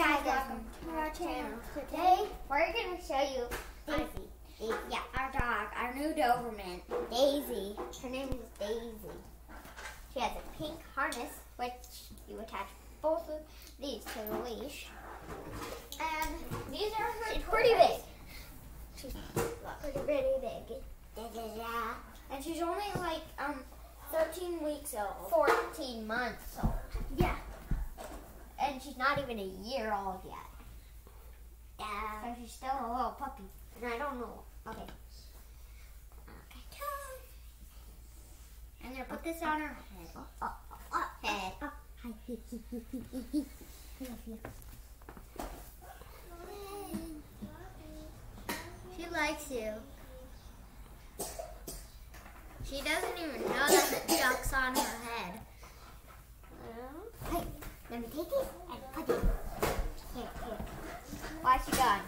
guys, welcome to our channel. Today we're going to show you Daisy. Yeah, our dog, our new Doberman, Daisy. Her name is Daisy. She has a pink harness, which you attach both of these to the leash. And these are her. She's pretty big. She's pretty big. And she's only like 13 weeks old. 14 months old. Yeah. And she's not even a year old yet. So she's still a little puppy. And I don't know. Okay. I'm going to put this on her head. Head. She likes you. She doesn't even know that the duck's on her head. Hey, let me take it and put it here. Why is she gone?